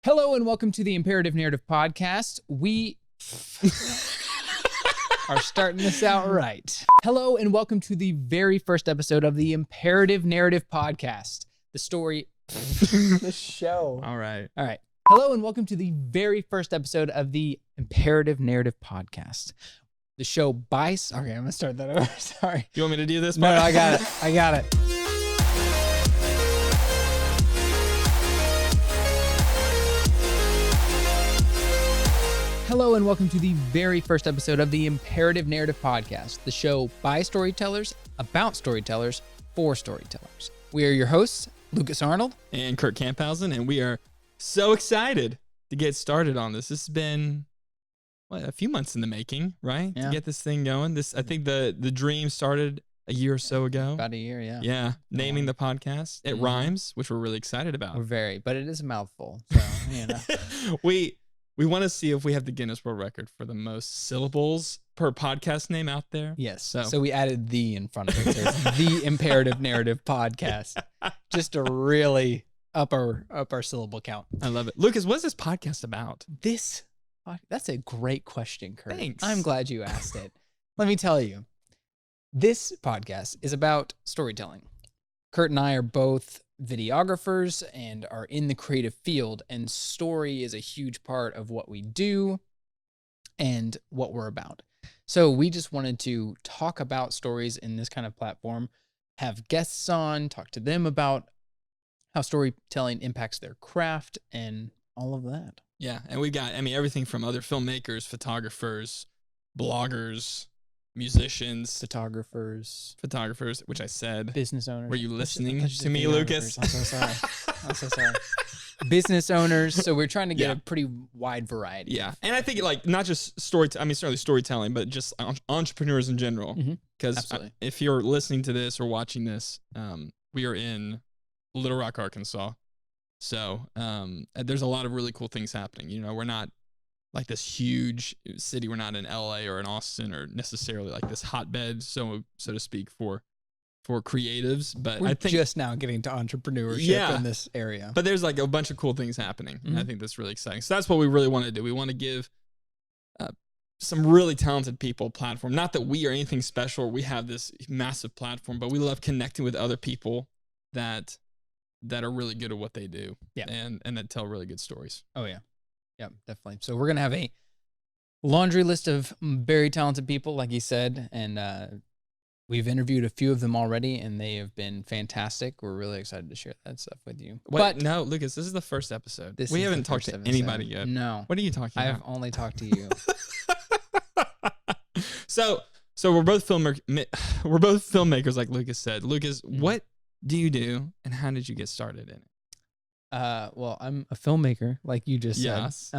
Hello and welcome to the Imperative Narrative Podcast. We are starting this out right. Hello and welcome to the very first episode of the Imperative Narrative Podcast. The story, the show. All right. Hello and welcome to the very first episode of the Imperative Narrative Podcast. The show by... Okay, I'm going to start that over. Sorry. You want me to do this? No, I got it. I got it. Hello and welcome to the very first episode of the Imperative Narrative Podcast, the show by storytellers, about storytellers, for storytellers. We are your hosts, Lukas Arnold. And Kurt Kamphausen, and we are so excited to get started on this. This has been, a few months in the making, right? Yeah. To get this thing going. I think the dream started a year or so ago. About a year, yeah. Yeah, naming the podcast. It rhymes, which we're really excited about. But it is a mouthful, so, you know. We want to see if we have the Guinness World Record for the most syllables per podcast name out there. Yes. So we added the in front of it. So it's the Imperative Narrative Podcast. Just to really up our syllable count. I love it. Lucas, what's this podcast about? That's a great question, Kurt. Thanks. I'm glad you asked it. Let me tell you. This podcast is about storytelling. Kurt and I are both videographers and are in the creative field, and story is a huge part of what we do and what we're about. So we just wanted to talk about stories in this kind of platform, have guests on, talk to them about how storytelling impacts their craft and all of that. Yeah, and we got, everything from other filmmakers, photographers, bloggers, musicians, Photographers, which I said. business owners. Were you listening to me, Lucas? I'm so sorry. Business owners. So we're trying to get a pretty wide variety. Yeah, and I think not just certainly storytelling, but just entrepreneurs in general. Because Absolutely. if you're listening to this or watching this, we are in Little Rock, Arkansas. So there's a lot of really cool things happening. You know, we're not like this huge city. We're not in LA or in Austin or necessarily like this hotbed, so to speak, for creatives. But We're I think just now getting to entrepreneurship in this area. But there's like a bunch of cool things happening. And I think that's really exciting. So that's what we really want to do. We want to give some really talented people a platform. Not that we are anything special. We have this massive platform, but we love connecting with other people that are really good at what they do. Yeah. And that tell really good stories. Oh, yeah. Yeah, definitely. So we're going to have a laundry list of very talented people, like you said, and we've interviewed a few of them already, and they have been fantastic. We're really excited to share that stuff with you. But no, Lucas, this is the first episode. We haven't talked to anybody yet. No. What are you talking about? I have only talked to you. So we're both filmmakers, like Lucas said. Lucas, what do you do, and how did you get started in it? Well, I'm a filmmaker, like you just said. Yes.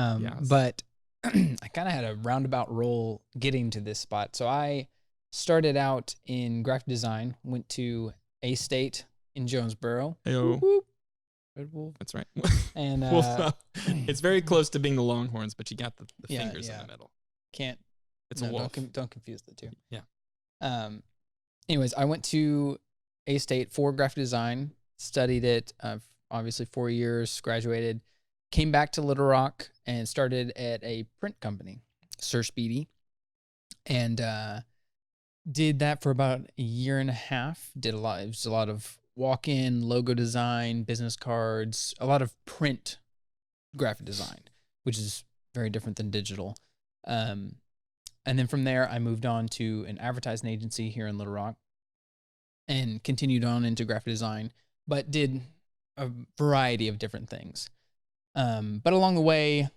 But I kind of had a roundabout role getting to this spot. So I started out in graphic design, went to A-State in Jonesboro. Heyo. Whoop. Red Wolf. That's right. And it's very close to being the Longhorns, but you got the fingers in the middle. It's a wolf. Don't confuse the two. Yeah. Anyways, I went to A-State for graphic design, studied it, obviously 4 years, graduated, came back to Little Rock and started at a print company, Sir Speedy, and did that for about a year and a half. It was a lot of walk-in, logo design, business cards, a lot of print graphic design, which is very different than digital. And then from there, I moved on to an advertising agency here in Little Rock and continued on into graphic design, but did a variety of different things. But along the way,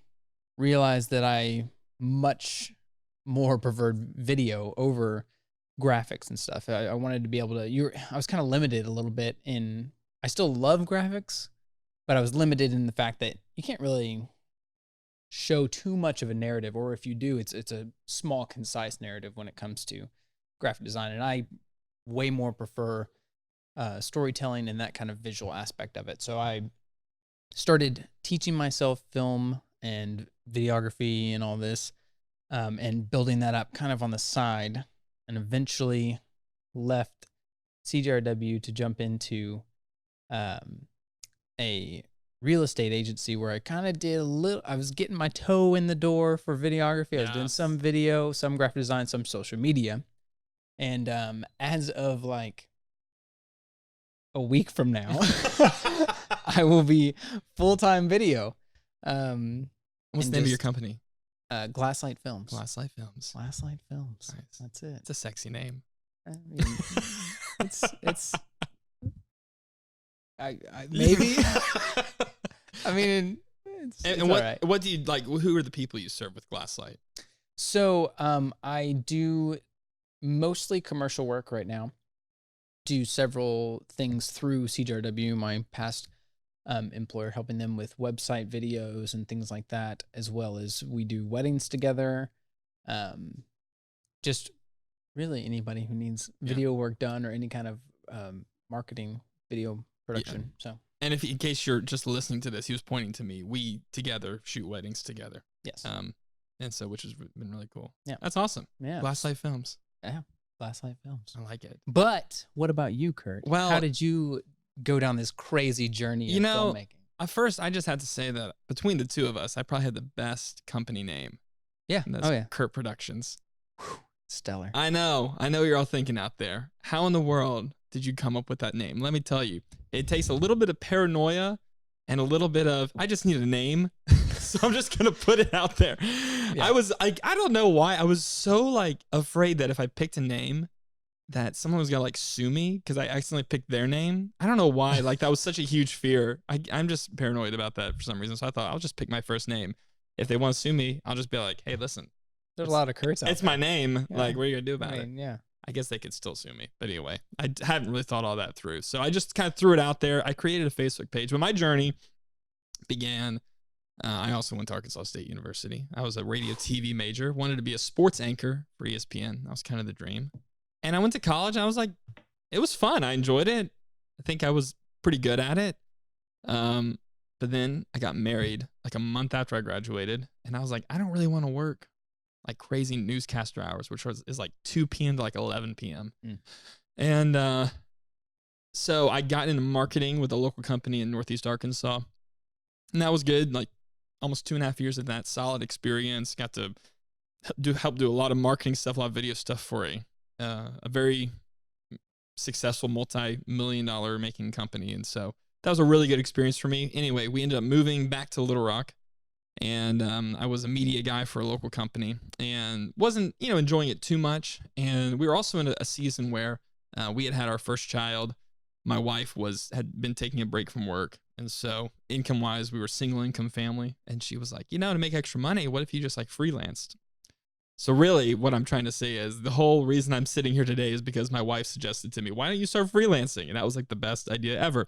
realized that I much more preferred video over graphics and stuff. I wanted to be able to, I was kind of limited a little bit I still love graphics, but I was limited in the fact that you can't really show too much of a narrative, or if you do, it's a small, concise narrative when it comes to graphic design. And I way more prefer storytelling and that kind of visual aspect of it. So I started teaching myself film and videography and all this, and building that up kind of on the side, and eventually left CJRW to jump into a real estate agency where I kind of did a little, I was getting my toe in the door for videography. I was doing some video, some graphic design, some social media. And as of like a week from now, I will be full-time video. What's the name of your company? GlassLight Films. GlassLight Films. GlassLight Films. Nice. That's it. It's a sexy name. I mean, it's I maybe. I mean, it's what all right. what do you like? Who are the people you serve with GlassLight? So I do mostly commercial work right now. Do several things through CJRW, my past employer, helping them with website videos and things like that, as well as we do weddings together. Just really anybody who needs video work done or any kind of marketing video production. So, and if in case you're just listening to this, he was pointing to me. We together shoot weddings together. Yes. And so which has been really cool. Yeah, that's awesome. Yeah, GlassLight Films. Yeah, GlassLight Films. I like it. But what about you, Kurt? Well, how did you go down this crazy journey of filmmaking? At first, I just had to say that between the two of us, I probably had the best company name. Yeah. And that's Kurt Productions. Stellar. I know you're all thinking out there, how in the world did you come up with that name? Let me tell you, it takes a little bit of paranoia and a little bit of, I just need a name. So I'm just going to put it out there. Yeah. I was like, I don't know why. I was so like afraid that if I picked a name that someone was going to like sue me because I accidentally picked their name. I don't know why. Like that was such a huge fear. I'm just paranoid about that for some reason. So I thought I'll just pick my first name. If they want to sue me, I'll just be like, hey, listen. There's a lot of Kurt's out there. It's my name. Yeah. Like, what are you going to do about it? Yeah. I guess they could still sue me. But anyway, I hadn't really thought all that through. So I just kind of threw it out there. I created a Facebook page. But my journey began, I also went to Arkansas State University. I was a radio TV major, wanted to be a sports anchor for ESPN. That was kind of the dream. And I went to college. And I was like, it was fun. I enjoyed it. I think I was pretty good at it. But then I got married like a month after I graduated. And I was like, I don't really want to work like crazy newscaster hours, which is like 2 p.m. to like 11 p.m. And so I got into marketing with a local company in Northeast Arkansas. And that was good. Like almost 2.5 years of that solid experience. Got to help do a lot of marketing stuff, a lot of video stuff for a very successful multi-million-dollar making company. And so that was a really good experience for me. Anyway, we ended up moving back to Little Rock. And I was a media guy for a local company and wasn't, enjoying it too much. And we were also in a season where we had our first child. My wife had been taking a break from work. And so income-wise, we were single income family. And she was like, to make extra money, what if you just like freelanced? So really what I'm trying to say is the whole reason I'm sitting here today is because my wife suggested to me, why don't you start freelancing? And that was like the best idea ever.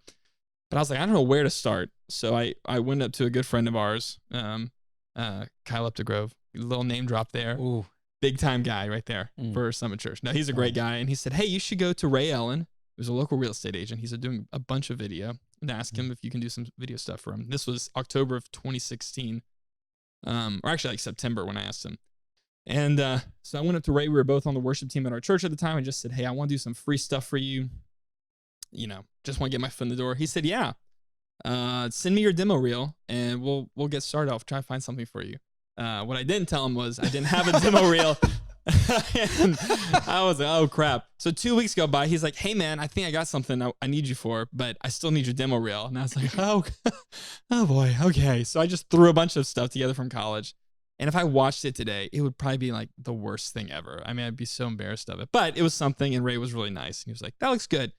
But I was like, I don't know where to start. So I went up to a good friend of ours, Kyle Updegrove, little name drop there. Ooh. Big time guy right there for Summit Church. Now he's a great guy. And he said, hey, you should go to Ray Allen, who's a local real estate agent. He's doing a bunch of video, and ask him if you can do some video stuff for him. This was October of 2016, or actually like September when I asked him. And so I went up to Ray. We were both on the worship team at our church at the time. I just said, hey, I want to do some free stuff for you. Just want to get my foot in the door. He said, yeah, send me your demo reel and we'll get started. I'll try to find something for you. What I didn't tell him was I didn't have a demo reel. And I was like, oh crap. So 2 weeks go by. He's like, hey man, I think I got something I need you for, but I still need your demo reel. And I was like, oh boy. Okay. So I just threw a bunch of stuff together from college. And if I watched it today, it would probably be like the worst thing ever. I mean, I'd be so embarrassed of it, but it was something. And Ray was really nice. And he was like, that looks good.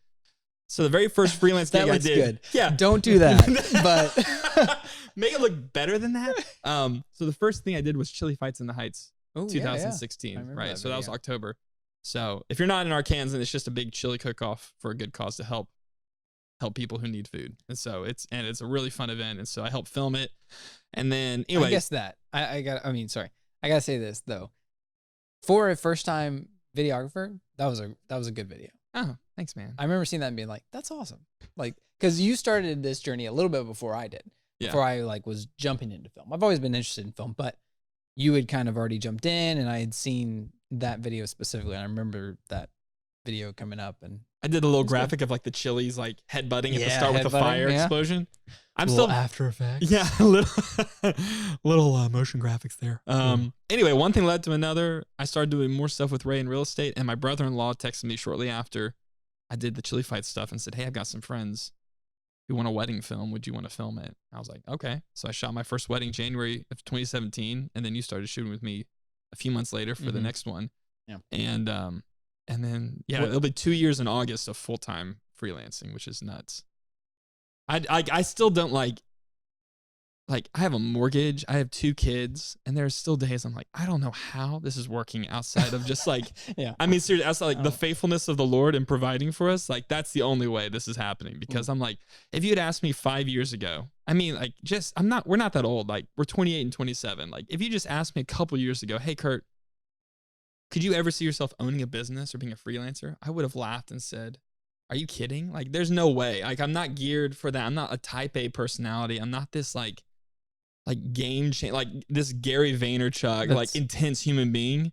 So the very first freelance gig I did. Good. Yeah. Don't do that. But make it look better than that. So the first thing I did was Chili Fights in the Heights, 2016. Yeah. Right. So that was October. So if you're not in Arkansas, it's just a big chili cook-off for a good cause to help people who need food. And so it's a really fun event. And so I helped film it. And then anyway, I guess that I gotta say this though, for a first time videographer, that was a good video. Oh, thanks, man. I remember seeing that and being like, that's awesome. Like, because you started this journey a little bit before I did. Yeah. Before I was jumping into film. I've always been interested in film, but you had kind of already jumped in and I had seen that video specifically. And I remember that video coming up and I did a little That's good. graphic of like the chilies like headbutting at the Yeah, start with the headbutting, fire yeah. explosion. I'm Little still After Effects. yeah, little motion graphics there. Anyway, one thing led to another. I started doing more stuff with Ray in real estate, and my brother-in-law texted me shortly after I did the chili fight stuff and said, "Hey, I've got some friends who want a wedding film. Would you want to film it?" I was like, "Okay." So I shot my first wedding January of 2017, and then you started shooting with me a few months later for the next one. Yeah. And then it'll be 2 years in August of full-time freelancing, which is nuts. I still don't like I have a mortgage, I have 2 kids, and there's still days I'm like, I don't know how this is working outside of just like, Yeah. I mean, seriously, outside like the faithfulness of the Lord in providing for us, like that's the only way this is happening. Because I'm like, if you had asked me 5 years ago, I mean, like we're not that old, like we're 28 and 27. Like if you just asked me a couple years ago, hey Kurt, could you ever see yourself owning a business or being a freelancer? I would have laughed and said, are you kidding? Like, there's no way. Like, I'm not geared for that. I'm not a type A personality. I'm not this like game change, like this Gary Vaynerchuk, like intense human being.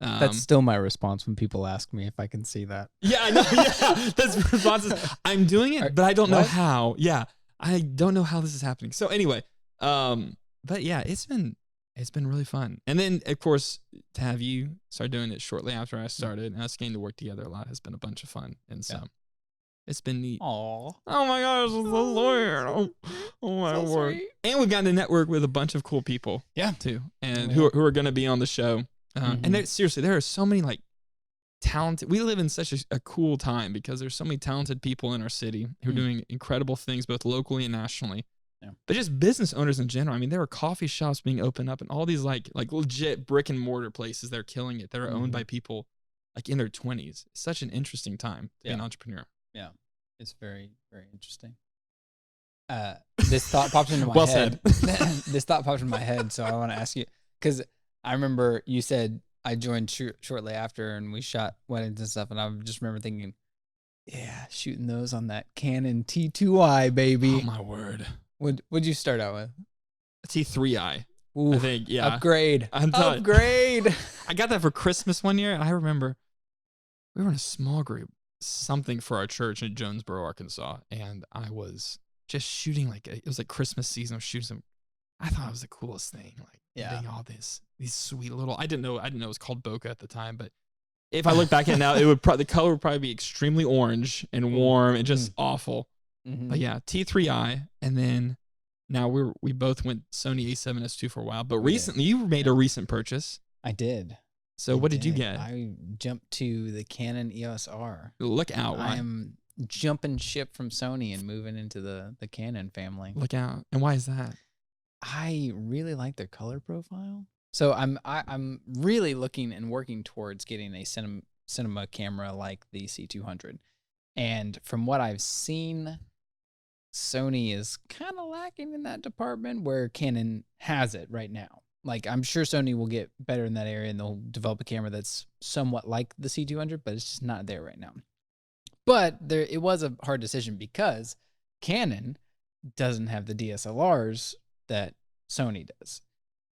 That's still my response when people ask me if I can see that. Yeah, I know. Yeah, that's the response. I'm doing it, but I don't know how. Yeah, I don't know how this is happening. So anyway, but yeah, it's been really fun. And then of course to have you start doing it shortly after I started, and us getting to work together a lot has been a bunch of fun. And so it's been neat. Aww. Oh my gosh, it's so weird. Oh my So word. sweet. And we've gotten to network with a bunch of cool people. Yeah. Too. And who are going to be on the show. And seriously, there are so many like talented, we live in such a cool time because there's so many talented people in our city who are doing incredible things both locally and nationally. Yeah. But just business owners in general. I mean, there are coffee shops being opened up and all these like legit brick and mortar places that are killing it that are owned by people like in their 20s. It's such an interesting time to be an entrepreneur. Yeah. It's very, very interesting. This thought popped into my well head. said. This thought popped into my head, so I want to ask you, because I remember you said I joined shortly after and we shot weddings and stuff, and I just remember thinking, yeah, shooting those on that Canon T2i, baby. Oh my word. What'd you start out with? T3i. Ooh, I think, yeah. Upgrade. Upgrade. I got that for Christmas one year, and I remember we were in a small group, something for our church in Jonesboro, Arkansas, and I was just shooting it was like Christmas season. I was shooting some. I thought it was the coolest thing, like getting all these sweet little. I didn't know it was called bokeh at the time, but if I look back at it now, it would the color would probably be extremely orange and warm and just awful. But yeah, T3i, and then now we both went Sony A7S II for a while. But recently, you made a recent purchase. I did. So what did you get? I jumped to the Canon EOS R. Look out! I am jumping ship from Sony and moving into the Canon family. Look out! And why is that? I really like their color profile. So I'm really looking and working towards getting a cinema camera like the C200. And from what I've seen, Sony is kind of lacking in that department where Canon has it right now. Like, I'm sure Sony will get better in that area and they'll develop a camera that's somewhat like the C200, but it's just not there right now. But it was a hard decision because Canon doesn't have the DSLRs that Sony does.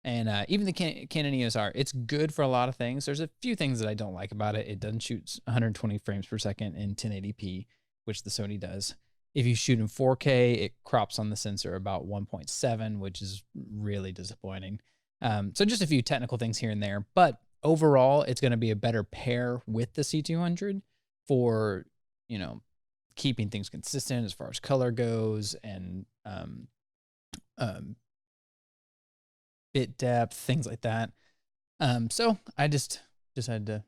And even the Canon EOS R, it's good for a lot of things. There's a few things that I don't like about it. It doesn't shoot 120 frames per second in 1080p, which the Sony does. If you shoot in 4K, it crops on the sensor about 1.7, which is really disappointing. So just a few technical things here and there. But overall, it's going to be a better pair with the C200 for, keeping things consistent as far as color goes and bit depth, things like that. So I just decided to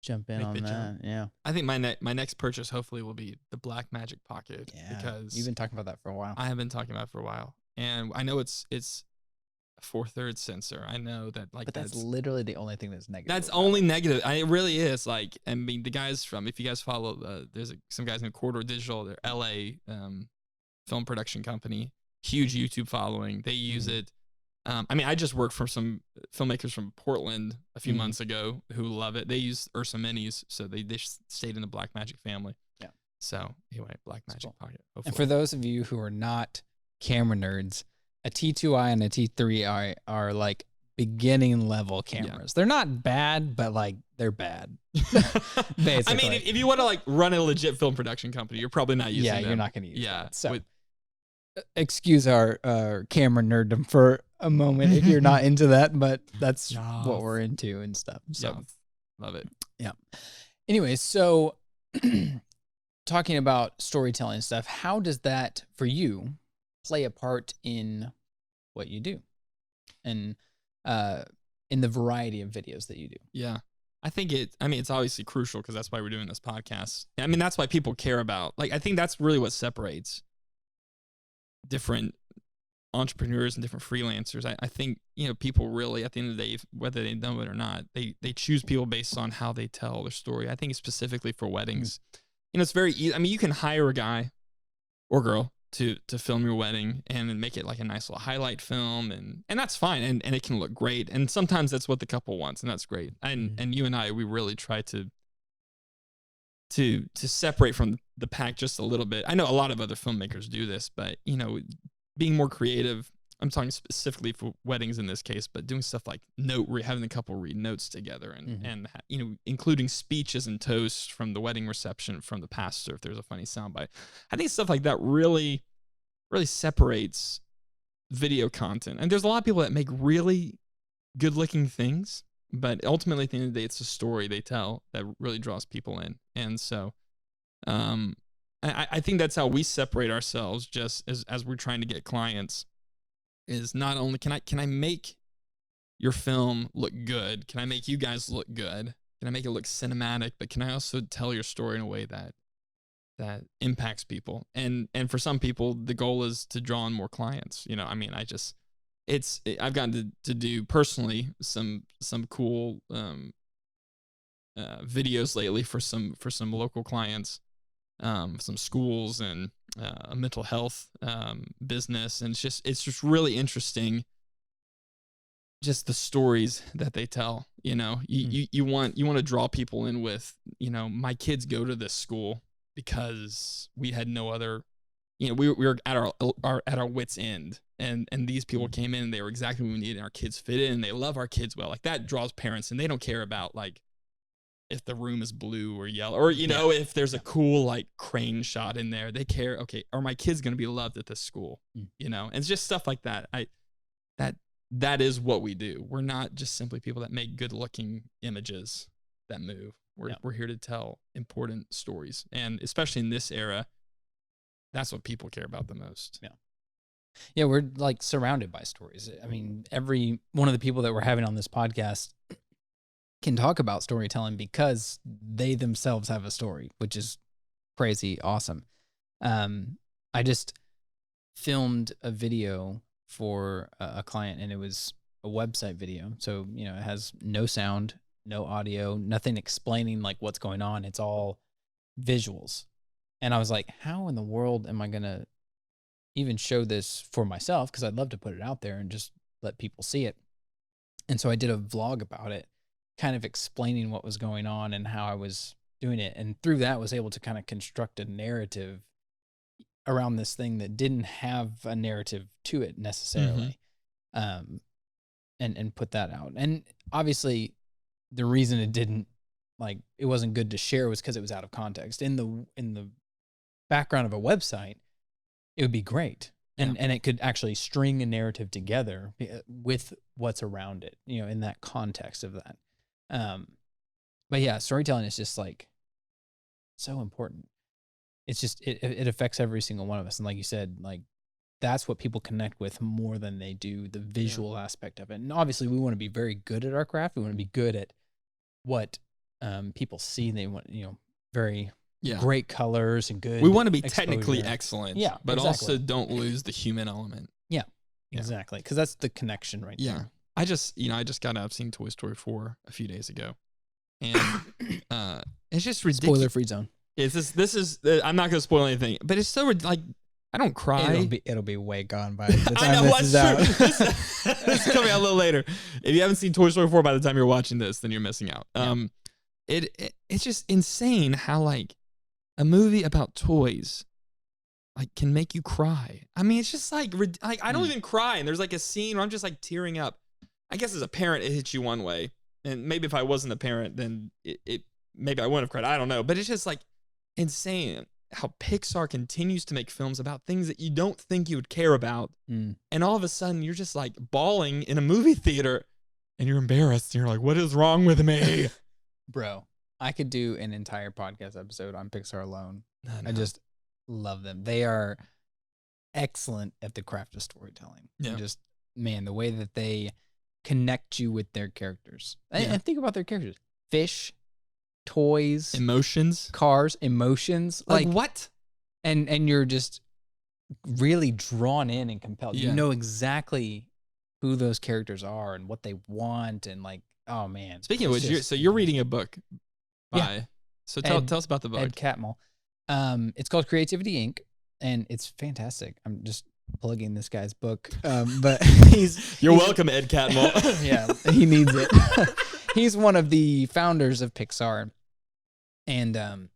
jump in on that. Yeah. I think my next purchase hopefully will be the Blackmagic Pocket. Yeah. Because you've been talking about that for a while. I have been talking about it for a while. And I know it's a 4/3 sensor. I know that but that's literally the only thing that's negative. That's only negative. It really is. Like, I mean, the guys if you guys follow, there's some guys in Corridor Digital, they're LA film production company, huge YouTube following. They use it. I mean, I just worked for some filmmakers from Portland a few months ago who love it. They use Ursa Minis, so they stayed in the Blackmagic family. Yeah. So anyway, Blackmagic Pocket. Hopefully. And for those of you who are not camera nerds, a T2i and a T3i are like beginning level cameras. They're not bad, but like they're bad. Basically. I mean, if you want to like run a legit film production company, you're probably not using them. You're not going to use that. that. So excuse our camera nerddom for a moment if you're not into that, but that's what we're into and stuff. So love it. Yeah. Anyways, so talking about storytelling stuff, how does that for you play a part in what you do and in the variety of videos that you do? Yeah. I think it's obviously crucial because that's why we're doing this podcast. I mean, that's why people care about, like, I think that's really what separates different entrepreneurs and different freelancers. I think, people really, at the end of the day, whether they know it or not, they choose people based on how they tell their story. I think specifically for weddings, it's very easy. I mean, you can hire a guy or girl to film your wedding and make it like a nice little highlight film, and that's fine, and it can look great. And sometimes that's what the couple wants, and that's great. And you and I, we really try to separate from the pack just a little bit. I know a lot of other filmmakers do this, but being more creative. I'm talking specifically for weddings in this case, but doing stuff like having the couple read notes together and including speeches and toasts from the wedding reception from the pastor if there's a funny soundbite. I think stuff like that really, really separates video content. And there's a lot of people that make really good-looking things, but ultimately at the end of the day, it's the story they tell that really draws people in. And so, I think that's how we separate ourselves, just as we're trying to get clients. Is not only can I make your film look good? Can I make you guys look good? Can I make it look cinematic? But can I also tell your story in a way that impacts people? And for some people, the goal is to draw in more clients. I mean, I've gotten to do personally some cool videos lately for some local clients, some schools and a mental health business, and it's just really interesting, just the stories that they tell. You want to draw people in with, my kids go to this school because we had no other, we were at our wits end, and these people came in and they were exactly what we needed, and our kids fit in and they love our kids well. Like, that draws parents, and they don't care about like if the room is blue or yellow, or if there's a cool like crane shot in there. They care, okay, are my kids going to be loved at this school? And it's just stuff like that. That is what we do. We're not just simply people that make good looking images that move. We're here to tell important stories, and especially in this era, that's what people care about the most. Yeah, we're like surrounded by stories. I mean, every one of the people that we're having on this podcast can talk about storytelling because they themselves have a story, which is crazy awesome. I just filmed a video for a client, and it was a website video. So, it has no sound, no audio, nothing explaining like what's going on. It's all visuals. And I was like, how in the world am I going to even show this for myself? Because I'd love to put it out there and just let people see it. And so I did a vlog about it, kind of explaining what was going on and how I was doing it. And through that was able to kind of construct a narrative around this thing that didn't have a narrative to it necessarily. And put that out. And obviously the reason it wasn't good to share was because it was out of context. In the background of a website, it would be great. And it could actually string a narrative together with what's around it, in that context of that. But yeah, storytelling is just like so important. It's just, it affects every single one of us. And like you said, like that's what people connect with more than they do the visual aspect of it. And obviously we want to be very good at our craft. We want to be good at what people see. They want, very great colors and good. We want to be exposure. Technically excellent. Yeah, but exactly. also don't lose the human element. Yeah, exactly. Because that's the connection right there. I just got out of seeing Toy Story 4 a few days ago, and it's just ridiculous. Spoiler-free zone. This is I'm not going to spoil anything, but it's so like I don't cry. It'll be way gone by the time this is out. This is coming out a little later. If you haven't seen Toy Story 4 by the time you're watching this, then you're missing out. It's just insane how like a movie about toys like can make you cry. I mean, it's just like I don't even cry, and there's like a scene where I'm just like tearing up. I guess as a parent, it hits you one way. And maybe if I wasn't a parent, then maybe I wouldn't have cried. I don't know. But it's just like insane how Pixar continues to make films about things that you don't think you would care about. And all of a sudden, you're just like bawling in a movie theater and you're embarrassed. And you're like, what is wrong with me? Bro, I could do an entire podcast episode on Pixar alone. I just love them. They are excellent at the craft of storytelling. Yeah. And just, man, the way that they connect you with their characters. And think about their characters. Fish, toys, emotions, cars, emotions. Like what? And you're just really drawn in and compelled. Yeah. You know exactly who those characters are and what they want, and like, oh man. Speaking of which, you're reading a book by so tell us about the book. Ed Catmull. It's called Creativity Inc. and it's fantastic. I'm just plugging this guy's book. But he's welcome, Ed Catmull. Yeah, he needs it. He's one of the founders of Pixar. And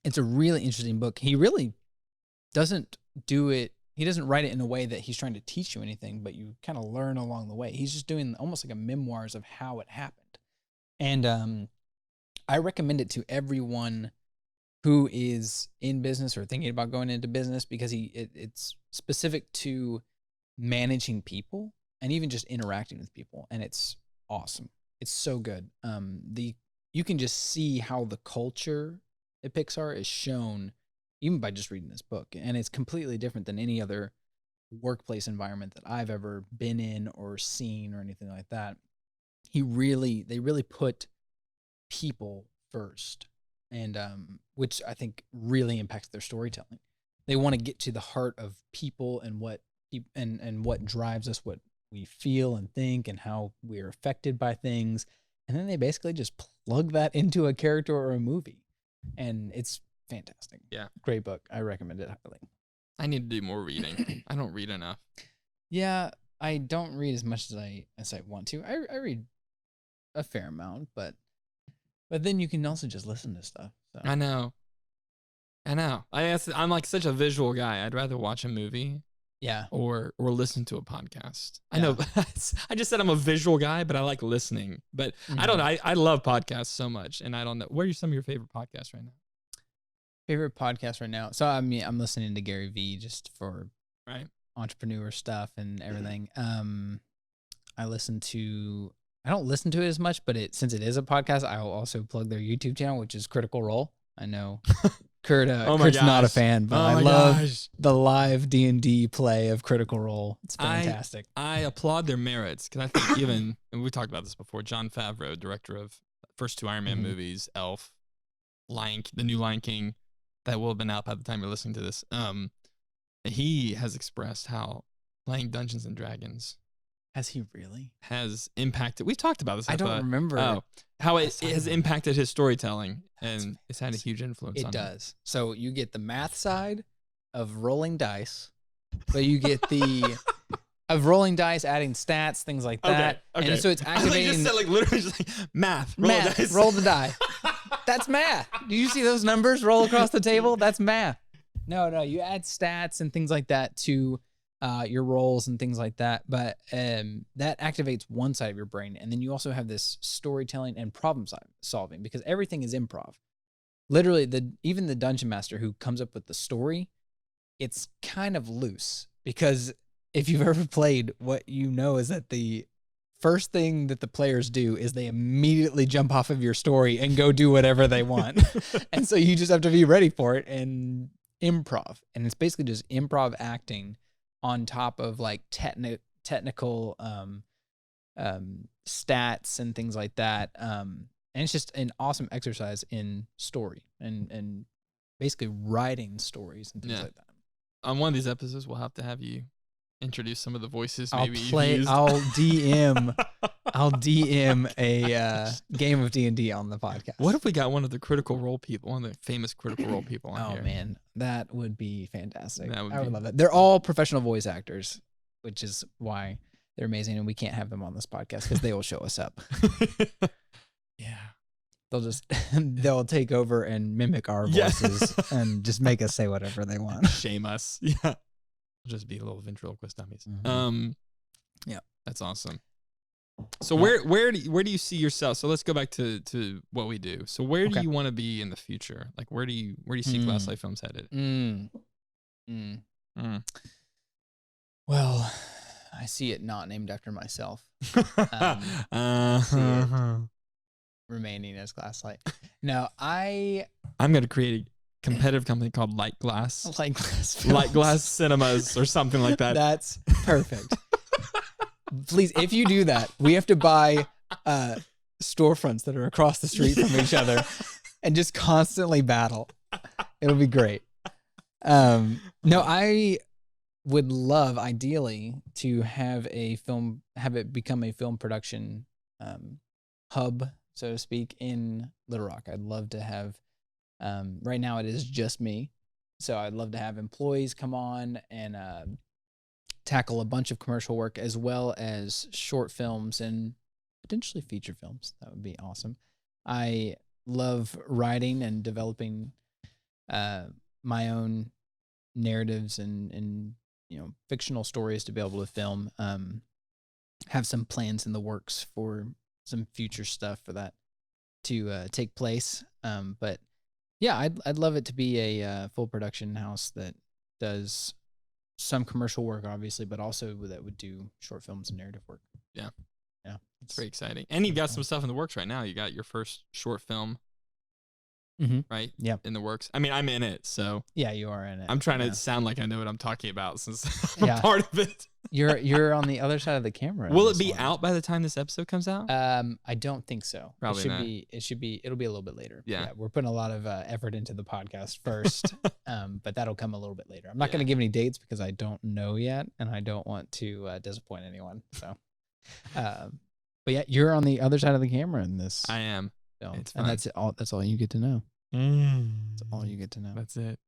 it's a really interesting book. He really doesn't do it. He doesn't write it in a way that he's trying to teach you anything, but you kind of learn along the way. He's just doing almost like a memoirs of how it happened. And I recommend it to everyone who is in business or thinking about going into business, because it's specific to managing people and even just interacting with people. And it's awesome. It's so good. You can just see how the culture at Pixar is shown even by just reading this book. And it's completely different than any other workplace environment that I've ever been in or seen or anything like that. They really put people first, and which I think really impacts their storytelling. They want to get to the heart of people and what drives us, what we feel and think, and how we're affected by things. And then they basically just plug that into a character or a movie. And it's fantastic. Yeah. Great book. I recommend it highly. I need to do more reading. I don't read enough. Yeah, I don't read as much as I want to. I read a fair amount, but then you can also just listen to stuff. So. I know. I'm like such a visual guy. I'd rather watch a movie. Yeah. Or listen to a podcast. Yeah. I know. I just said I'm a visual guy, but I like listening. But I don't know. I love podcasts so much, and I don't know. What are some of your favorite podcasts right now? Favorite podcast right now? So I'm listening to Gary Vee just for entrepreneur stuff and everything. I don't listen to it as much, but since it is a podcast, I will also plug their YouTube channel, which is Critical Role. I know Kurt's not a fan, but I love the live D&D play of Critical Role. It's fantastic. I applaud their merits, because I think even, and we talked about this before, Jon Favreau, director of first two Iron Man movies, Elf, the new Lion King, that will have been out by the time you're listening to this. He has expressed how playing Dungeons and Dragons has he really impacted. We've talked about this. I don't remember how it has impacted his storytelling, and it's had a huge influence on it. It does. So you get the math side of rolling dice, but you get the of rolling dice, adding stats, things like that. Okay. And so it's activating. You just said like literally just like math. Roll the die. That's math. Do you see those numbers roll across the table? That's math. No, you add stats and things like that to your rolls and things like that. But that activates one side of your brain. And then you also have this storytelling and problem solving, because everything is improv. Literally, even the dungeon master who comes up with the story, it's kind of loose, because if you've ever played, what you know is that the first thing that the players do is they immediately jump off of your story and go do whatever they want. And so you just have to be ready for it and improv. And it's basically just improv acting on top of like technical stats and things like that. And it's just an awesome exercise in story and basically writing stories and things like that. On one of these episodes, we'll have to have you introduce some of the voices. I'll DM a game of D&D on the podcast. What if we got one of the Critical Role people, one of the famous Critical Role people on here? Oh man, that would be fantastic. I would love that. that. They're all professional voice actors, which is why they're amazing, and we can't have them on this podcast because they will show us up. Yeah. They'll take over and mimic our voices and just make us say whatever they want. Shame us. Yeah. We'll just be little ventriloquist dummies. Mm-hmm. Yeah. That's awesome. So where do you see yourself? So let's go back to what we do. So where do you want to be in the future? Like where do you see GlassLight Films headed? Well, I see it not named after myself. Remaining as GlassLight. No, I'm gonna create a competitive company called Light Glass. Light Glass Films. Light Glass Cinemas or something like that. That's perfect. Please, if you do that, we have to buy storefronts that are across the street from each other and just constantly battle. It'll be great. No, I would love ideally to have it become a film production hub, so to speak, in Little Rock. I'd love to have, right now it is just me. So I'd love to have employees come on and tackle a bunch of commercial work as well as short films and potentially feature films. That would be awesome. I love writing and developing my own narratives and fictional stories to be able to film. Have some plans in the works for some future stuff for that to take place. But yeah, I'd love it to be a full production house that does some commercial work, obviously, but also that would do short films and narrative work. Yeah. It's very exciting. And you've got some stuff in the works right now. You got your first short film, right? Yeah. In the works. I mean, I'm in it, so. Yeah, you are in it. I'm trying to sound like I know what I'm talking about since I'm a part of it. You're on the other side of the camera. Will it be out by the time this episode comes out? I don't think so. Probably not. It'll be a little bit later. Yeah. We're putting a lot of effort into the podcast first, but that'll come a little bit later. I'm not going to give any dates because I don't know yet, and I don't want to disappoint anyone. So, but yeah, you're on the other side of the camera in this. I am. Film, and that's all. That's all you get to know. That's all you get to know. That's it.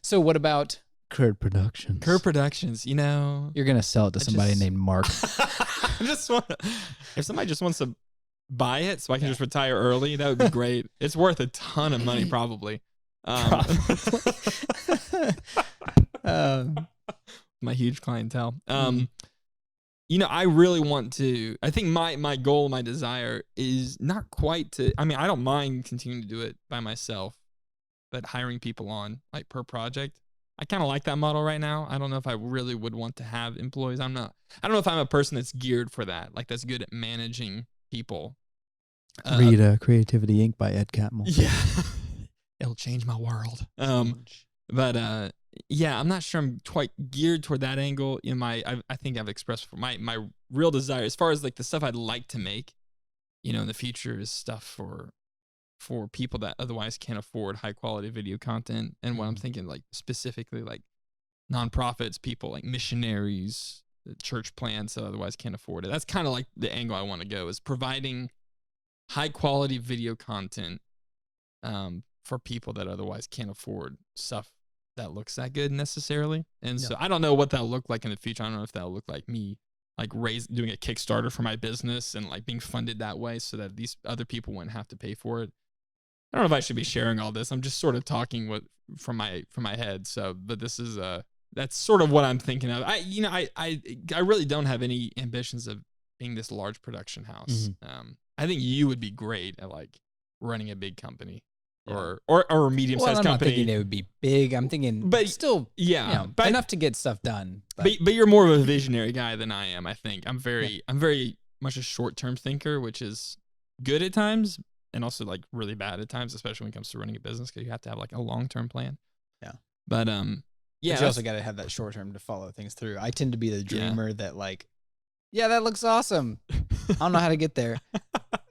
So what about Kurt Productions? Kurt Productions, you're gonna sell it to somebody named Mark. I just want, if somebody just wants to buy it so I can just retire early, that would be great. It's worth a ton of money, probably. My huge clientele. I really want to. I think my goal, my desire is not quite to. I mean, I don't mind continuing to do it by myself, but hiring people on like per project. I kind of like that model right now. I don't know if I really would want to have employees. I don't know if I'm a person that's geared for that, like that's good at managing people. Read Creativity Inc. by Ed Catmull. Yeah. It'll change my world. But yeah, I'm not sure I'm quite geared toward that angle. I think I've expressed my real desire as far as like the stuff I'd like to make, in the future is stuff for people that otherwise can't afford high quality video content. And what I'm thinking, like specifically like nonprofits, people like missionaries, the church plants that otherwise can't afford it. That's kind of like the angle I want to go, is providing high quality video content for people that otherwise can't afford stuff that looks that good necessarily. And so I don't know what that'll look like in the future. I don't know if that'll look like me like doing a Kickstarter for my business and like being funded that way so that these other people wouldn't have to pay for it. I don't know if I should be sharing all this. I'm just sort of talking from my head. So, but this is that's sort of what I'm thinking of. I really don't have any ambitions of being this large production house. I think you would be great at like running a big company. Or a medium-sized I'm company. Not thinking it would be big. I'm thinking, but still, but enough to get stuff done. But you're more of a visionary guy than I am. I think I'm very much a short-term thinker, which is good at times and also like really bad at times, especially when it comes to running a business because you have to have like a long-term plan. Yeah. But But you also got to have that short-term to follow things through. I tend to be the dreamer that like, that looks awesome. I don't know how to get there.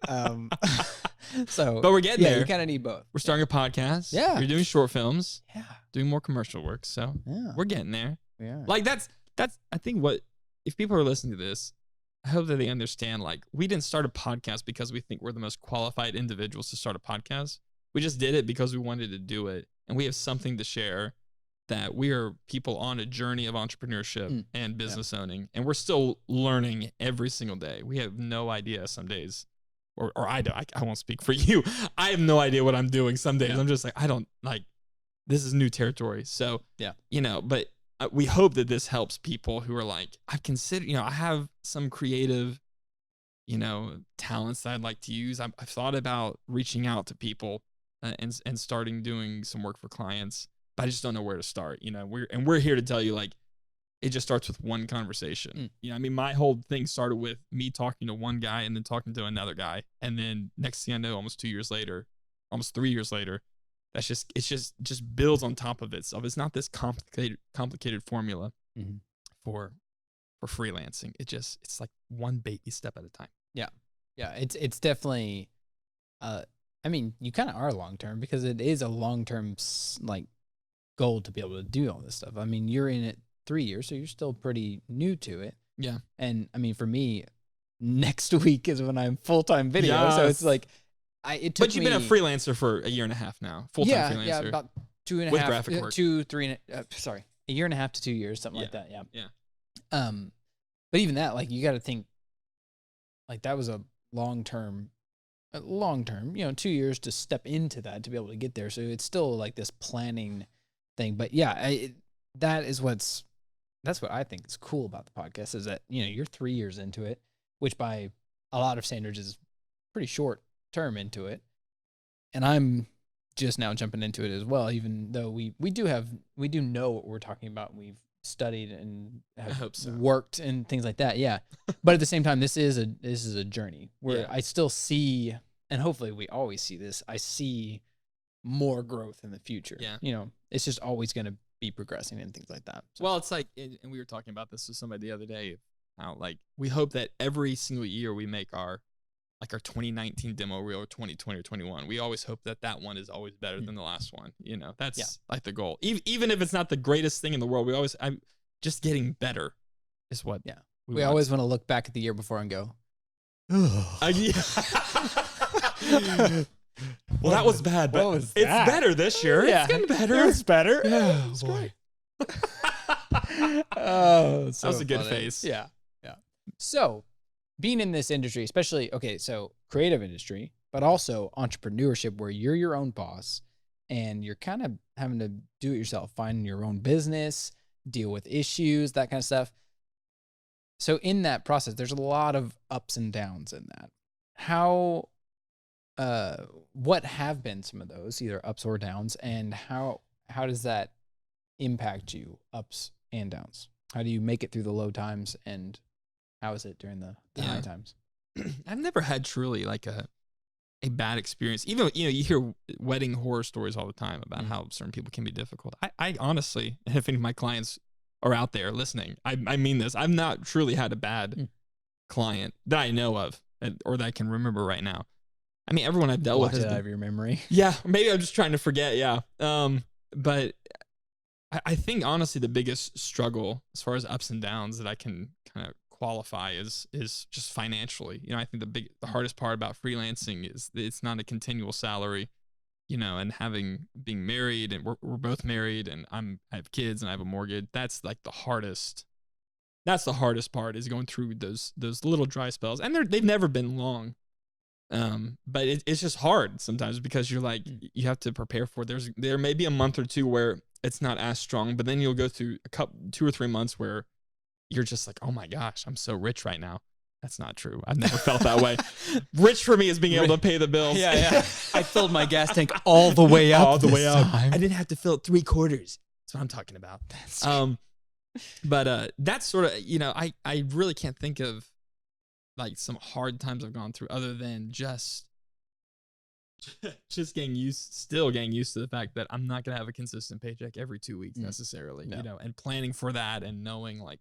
But we're getting there. You kind of need both. We're starting a podcast. Yeah. We're doing short films. Yeah. Doing more commercial work. So we're getting there. Yeah. Like that's I think if people are listening to this, I hope that they understand like we didn't start a podcast because we think we're the most qualified individuals to start a podcast. We just did it because we wanted to do it. And we have something to share, that we are people on a journey of entrepreneurship and business owning. And we're still learning every single day. We have no idea some days. Or I won't speak for you. I have no idea what I'm doing some days. I'm just like, I don't like, this is new territory. So, but we hope that this helps people who are like, I've considered, I have some creative, talents that I'd like to use. I've thought about reaching out to people and starting doing some work for clients, but I just don't know where to start. We're here to tell you, like, it just starts with one conversation. My whole thing started with me talking to one guy and then talking to another guy. And then next thing I know, almost 3 years later, it just builds on top of it. So it's not this complicated formula for freelancing. It's like one baby step at a time. Yeah. It's definitely, you kind of are long-term, because it is a long-term like goal to be able to do all this stuff. You're in it 3 years, so you're still pretty new to it. Yeah. And for me, next week is when I'm full-time video. Yes. So it's like, but you've been a freelancer for a year and a half now. Full-time freelancer. Yeah, about 2.5 with graphic work. 1.5 year to 2 years, something like that. Yeah. But even that, like, you got to think, like, that was a long-term, 2 years to step into that, to be able to get there. So it's still like this planning thing. But yeah, that's what I think is cool about the podcast, is that, you're 3 years into it, which by a lot of standards is pretty short term into it. And I'm just now jumping into it as well, even though we do know what we're talking about. We've studied and have worked and things like that. Yeah. But at the same time, this is a journey where I still see, and hopefully we always see this, I see more growth in the future. Yeah. It's just always going to be progressing and things like that. So. Well, it's like, and we were talking about this with somebody the other day, how, like, we hope that every single year we make our 2019 demo reel, or 2020 or 21, we always hope that one is always better than the last one. That's like the goal. Even if it's not the greatest thing in the world, I'm just getting better is what. Yeah. We always want to look back at the year before and go, well, that was bad, but it's better this year. Yeah. It's getting better. It's better. Yeah, it's great. That was a good face. Yeah. So, being in this industry, especially, so creative industry, but also entrepreneurship, where you're your own boss and you're kind of having to do it yourself, finding your own business, deal with issues, that kind of stuff. So in that process, there's a lot of ups and downs in that. What have been some of those, either ups or downs, and how does that impact you, ups and downs? How do you make it through the low times, and how is it during the high times? I've never had truly like a bad experience. Even, you hear wedding horror stories all the time about how certain people can be difficult. I honestly, if any of my clients are out there listening, I mean this, I've not truly had a bad client that I know of, or that I can remember right now. Everyone I've dealt with has out of your memory. Yeah, maybe I'm just trying to forget. Yeah. But I think honestly the biggest struggle as far as ups and downs that I can kind of qualify is just financially. I think the hardest part about freelancing is that it's not a continual salary, and being married, and we're both married, and I have kids and I have a mortgage. That's like the hardest. That's the hardest part, is going through those little dry spells, and they've never been long. But it's just hard sometimes, because you're like, you have to prepare for it. There may be a month or two where it's not as strong, but then you'll go through 2 or 3 months where you're just like, oh my gosh, I'm so rich right now. That's not true. I've never felt that way. Rich for me is being able to pay the bills. Yeah. I filled my gas tank all the way up. All the way up. I didn't have to fill it 3/4. That's what I'm talking about. But that's sort of, I really can't think of like some hard times I've gone through, other than just getting used to the fact that I'm not going to have a consistent paycheck every 2 weeks necessarily, and planning for that, and knowing, like,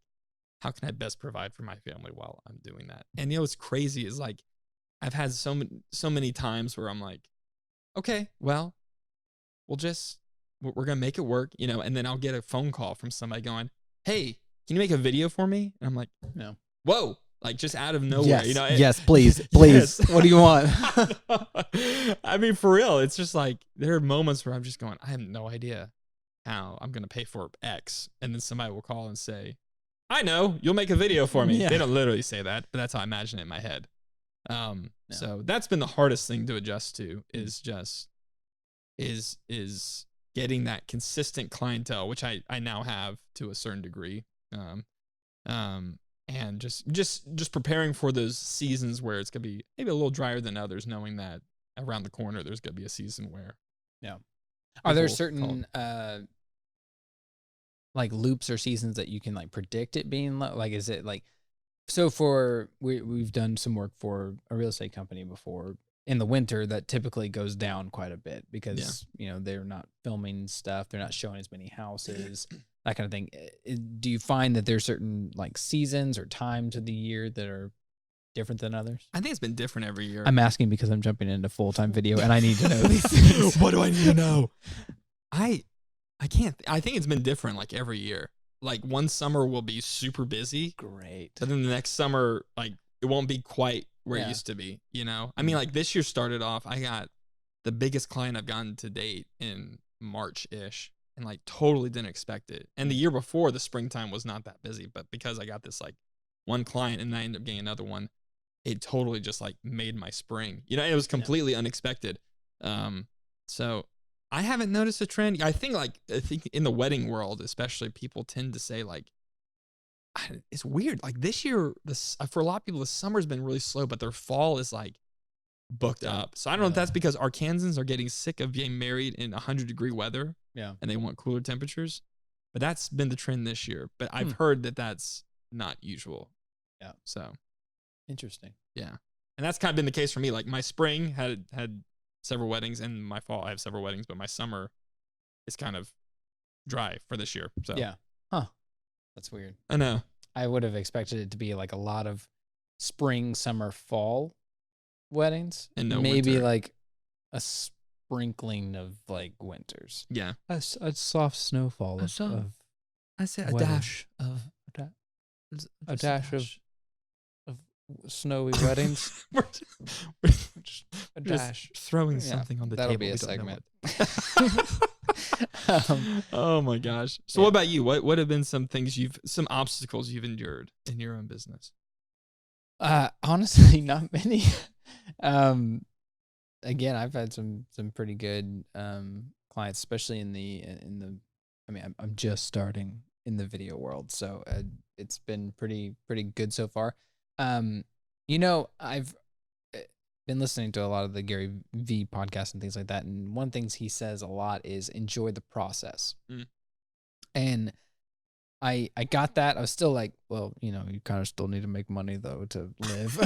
how can I best provide for my family while I'm doing that? And what's crazy is, like, I've had so many times where I'm like, okay, well, we're going to make it work, and then I'll get a phone call from somebody going, hey, can you make a video for me? And I'm like, no. Whoa. Like, just out of nowhere, Yes, please. Yes. What do you want? For real, it's just like, there are moments where I'm just going, I have no idea how I'm going to pay for X. And then somebody will call and say, I know, you'll make a video for me. Yeah. They don't literally say that, but that's how I imagine it in my head. So that's been the hardest thing to adjust to, is getting that consistent clientele, which I now have to a certain degree. and just preparing for those seasons where it's gonna be maybe a little drier than others, knowing that around the corner there's gonna be a season where Are there people certain like loops or seasons that you can like predict it being like? Is it like so? For we've done some work for a real estate company before in the winter that typically goes down quite a bit because they're not filming stuff, they're not showing as many houses, that kind of thing. Do you find that there's certain like seasons or times of the year that are different than others? I think it's been different every year. I'm asking because I'm jumping into full-time video and I need to know these things. What do I need to know? I can't. I think it's been different like every year. Like one summer will be super busy. Great. But then the next summer, like it won't be quite where it used to be, I mean, like this year started off, I got the biggest client I've gotten to date in March-ish and like totally didn't expect it. And the year before, the springtime was not that busy, but because I got this like one client and I ended up getting another one, it totally just like made my spring. It was completely unexpected. So I haven't noticed a trend. I think in the wedding world, especially, people tend to say like, it's weird. Like this year, for a lot of people, the summer's been really slow, but their fall is like booked up. So I don't know if that's because Arkansans are getting sick of being married in 100-degree weather. Yeah. And they want cooler temperatures. But that's been the trend this year. But I've heard that that's not usual. Yeah. So interesting. Yeah. And that's kind of been the case for me. Like my spring had several weddings, and my fall I have several weddings, but my summer is kind of dry for this year. So yeah. Huh. That's weird. I know. I would have expected it to be like a lot of spring, summer, fall weddings, and no maybe winter. like a sprinkling of like winters. Yeah. A soft snowfall I said a wedding. dash of a dash of snowy weddings. Just a dash. Throwing something on the that'll table. Be a segment. Oh my gosh. So what about you? What have been some obstacles you've endured in your own business? Honestly, not many. Again, I've had some pretty good clients, especially in the I mean, I'm just starting in the video world, so it's been pretty good so far. I've been listening to a lot of the Gary V podcasts and things like that, and one thing he says a lot is enjoy the process. And I got that. I was still like, well, you kind of still need to make money though to live.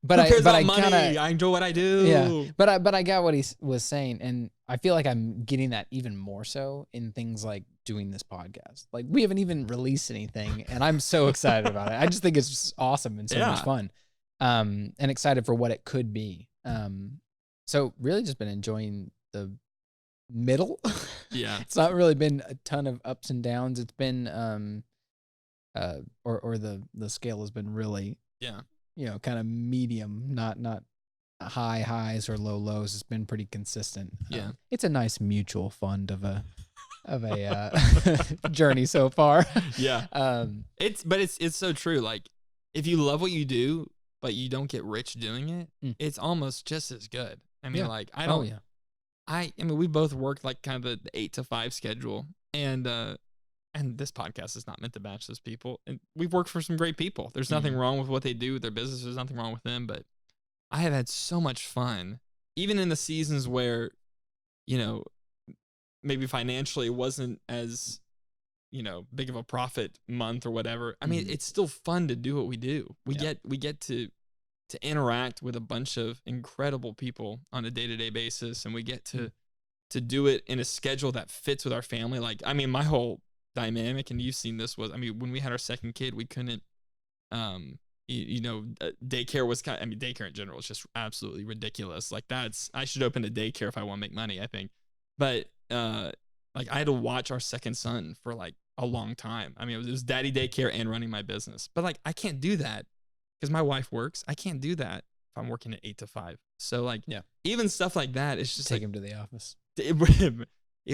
But I enjoy what I do. Yeah. But I got what he was saying, and I feel like I'm getting that even more so in things like doing this podcast. Like we haven't even released anything, and I'm so excited about it. I just think it's just awesome and so much fun. And excited for what it could be. So really just been enjoying the middle. Yeah. It's not really been a ton of ups and downs. It's been or the scale has been really kind of medium, not high highs or low lows. It's been pretty consistent. Yeah. It's a nice mutual fund of a journey so far. Yeah. It's so true. Like if you love what you do but you don't get rich doing it, it's almost just as good. I mean, like I don't. I mean, we both work like kind of the 8 to 5 schedule, and this podcast is not meant to match those people. And we've worked for some great people. There's nothing wrong with what they do with their business. There's nothing wrong with them. But I have had so much fun, even in the seasons where, maybe financially it wasn't as, big of a profit month or whatever. I mean, it's still fun to do what we do. We get to interact with a bunch of incredible people on a day-to-day basis, and we get to do it in a schedule that fits with our family. Like, I mean, my whole dynamic, and you've seen this, was, I mean, when we had our second kid, we couldn't, daycare was daycare in general is just absolutely ridiculous. Like I should open a daycare if I want to make money, I think. But, like I had to watch our second son for like a long time. I mean, it was daddy daycare and running my business, but like, I can't do that because my wife works. I can't do that if I'm working at 8 to 5. So like, even stuff like that, it's just take him to the office. It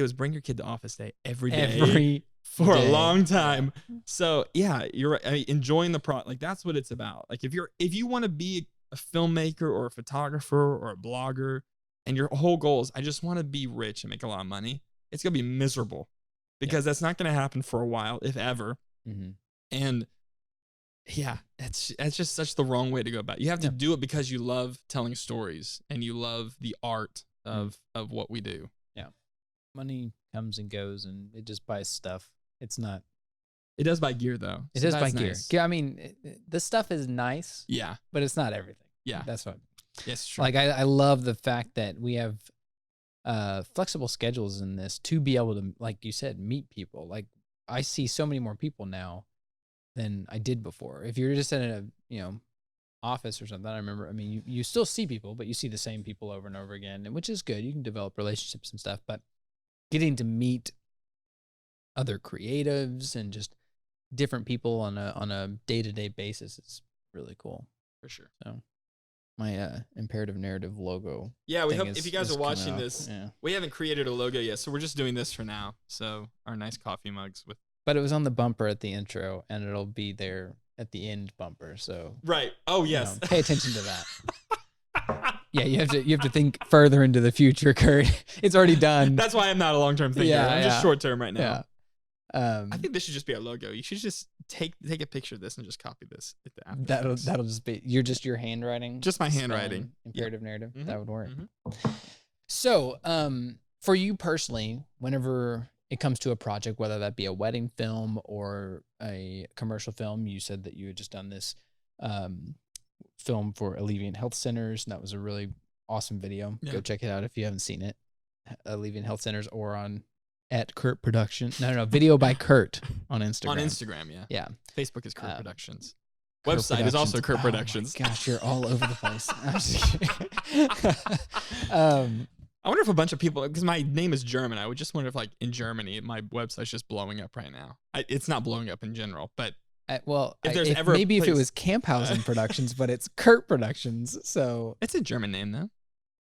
was bring your kid to office day every day for a long time. So yeah, you're right. I mean, enjoying the like that's what it's about. Like if you want to be a filmmaker or a photographer or a blogger, and your whole goal is, I just want to be rich and make a lot of money, it's gonna be miserable because that's not gonna happen for a while, if ever. And Yeah, that's just such the wrong way to go about it. You have to do it because you love telling stories and you love the art of what we do. Yeah. Money comes and goes and it just buys stuff. It's not. It does buy gear though. It does buy gear. Yeah, I mean, the stuff is nice. Yeah. But it's not everything. Yeah. That's what. Yes, true. Like I love the fact that we have flexible schedules in this to be able to, like you said, meet people. Like I see so many more people now than I did before. If you're just in a, office or something, I remember, I mean, you still see people, but you see the same people over and over again, and which is good. You can develop relationships and stuff, but getting to meet other creatives and just different people on a day-to-day basis is really cool. For sure. So my imperative narrative logo. Yeah, we hope if you guys are watching this, we haven't created a logo yet, so we're just doing this for now. So our nice coffee mugs with. But it was on the bumper at the intro, and it'll be there at the end bumper. So right. Oh yes. Pay attention to that. Yeah, you have to think further into the future, Kurt. It's already done. That's why I'm not a long-term thinker. Yeah, I'm just short-term right now. Yeah. I think this should just be our logo. You should just take a picture of this and just copy this. That'll just be your handwriting. Just my handwriting. Imperative narrative. Mm-hmm. That would work. Mm-hmm. So, for you personally, whenever it comes to a project, whether that be a wedding film or a commercial film, you said that you had just done this film for Alleviant Health Centers, and that was a really awesome video. Yeah. Go check it out if you haven't seen it. Alleviant Health Centers or on at Kurt Production. No, video by Kurt on Instagram. On Instagram, yeah. Yeah. Facebook is Kurt Productions. Website is also Kurt Productions. My gosh, you're all over the place. I'm just kidding. I wonder if a bunch of people, because my name is German, I would just wonder if like in Germany, my website's just blowing up right now. It's not blowing up in general, but if it was Kamphausen Productions, but it's Kurt Productions. So it's a German name though.